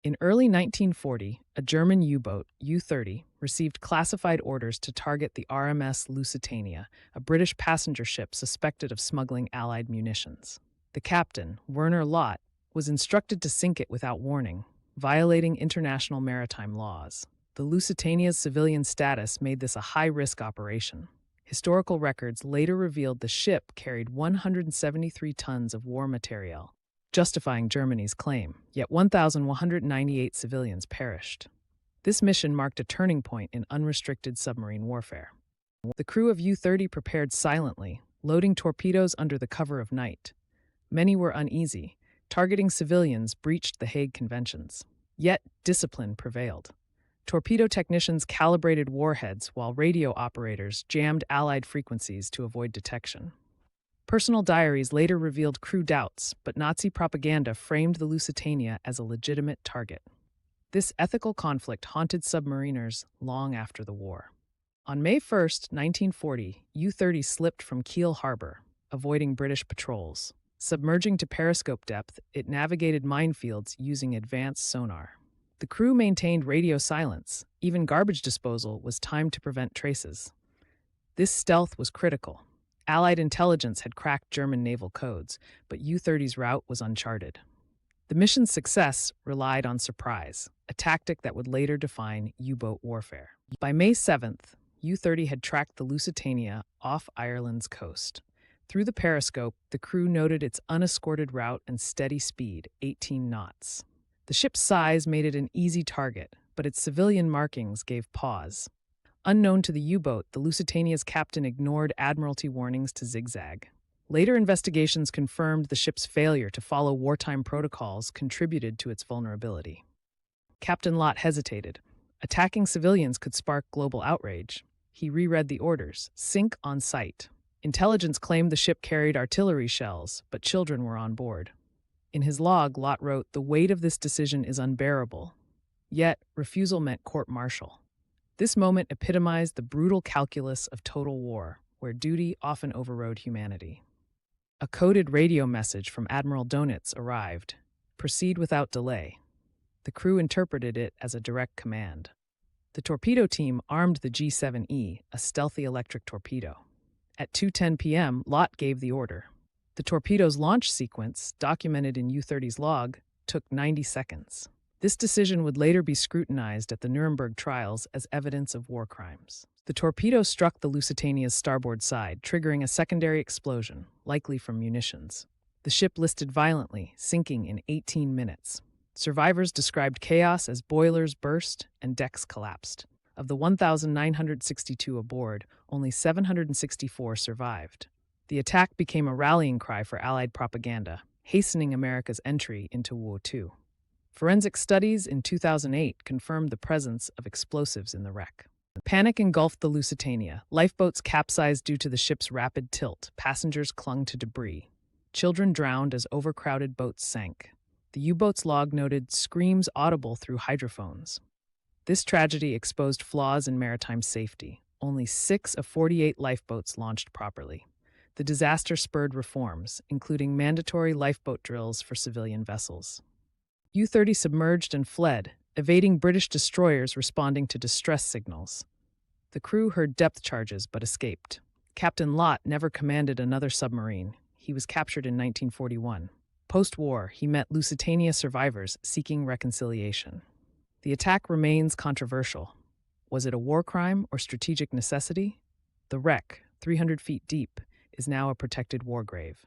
In early 1940, a German U-boat, U-30, received classified orders to target the RMS Lusitania, a British passenger ship suspected of smuggling Allied munitions. The captain, Werner Lott, was instructed to sink it without warning, violating international maritime laws. The Lusitania's civilian status made this a high-risk operation. Historical records later revealed the ship carried 173 tons of war material, justifying Germany's claim, yet 1,198 civilians perished. This mission marked a turning point in unrestricted submarine warfare. The crew of U-30 prepared silently, loading torpedoes under the cover of night. Many were uneasy. Targeting civilians breached the Hague Conventions. Yet, discipline prevailed. Torpedo technicians calibrated warheads while radio operators jammed Allied frequencies to avoid detection. Personal diaries later revealed crew doubts, but Nazi propaganda framed the Lusitania as a legitimate target. This ethical conflict haunted submariners long after the war. On May 1, 1940, U-30 slipped from Kiel Harbor, avoiding British patrols. Submerging to periscope depth, it navigated minefields using advanced sonar. The crew maintained radio silence. Even garbage disposal was timed to prevent traces. This stealth was critical. Allied intelligence had cracked German naval codes, but U-30's route was uncharted. The mission's success relied on surprise, a tactic that would later define U-boat warfare. By May 7th, U-30 had tracked the Lusitania off Ireland's coast. Through the periscope, the crew noted its unescorted route and steady speed, 18 knots. The ship's size made it an easy target, but its civilian markings gave pause. Unknown to the U-boat, the Lusitania's captain ignored Admiralty warnings to zigzag. Later investigations confirmed the ship's failure to follow wartime protocols contributed to its vulnerability. Captain Lott hesitated. Attacking civilians could spark global outrage. He reread the orders: sink on sight. Intelligence claimed the ship carried artillery shells, but children were on board. In his log, Lott wrote, "The weight of this decision is unbearable." Yet, refusal meant court-martial. This moment epitomized the brutal calculus of total war, where duty often overrode humanity. A coded radio message from Admiral Donitz arrived. "Proceed without delay." The crew interpreted it as a direct command. The torpedo team armed the G7E, a stealthy electric torpedo. At 2:10 p.m., Lott gave the order. The torpedo's launch sequence, documented in U-30's log, took 90 seconds. This decision would later be scrutinized at the Nuremberg trials as evidence of war crimes. The torpedo struck the Lusitania's starboard side, triggering a secondary explosion, likely from munitions. The ship listed violently, sinking in 18 minutes. Survivors described chaos as boilers burst and decks collapsed. Of the 1,962 aboard, only 764 survived. The attack became a rallying cry for Allied propaganda, hastening America's entry into World War II. Forensic studies in 2008 confirmed the presence of explosives in the wreck. Panic engulfed the Lusitania. Lifeboats capsized due to the ship's rapid tilt. Passengers clung to debris. Children drowned as overcrowded boats sank. The U-boat's log noted screams audible through hydrophones. This tragedy exposed flaws in maritime safety. Only 6 of 48 lifeboats launched properly. The disaster spurred reforms, including mandatory lifeboat drills for civilian vessels. U-30 submerged and fled, evading British destroyers responding to distress signals. The crew heard depth charges but escaped. Captain Lott never commanded another submarine. He was captured in 1941. Post-war, he met Lusitania survivors seeking reconciliation. The attack remains controversial. Was it a war crime or strategic necessity? The wreck, 300 feet deep, is now a protected war grave.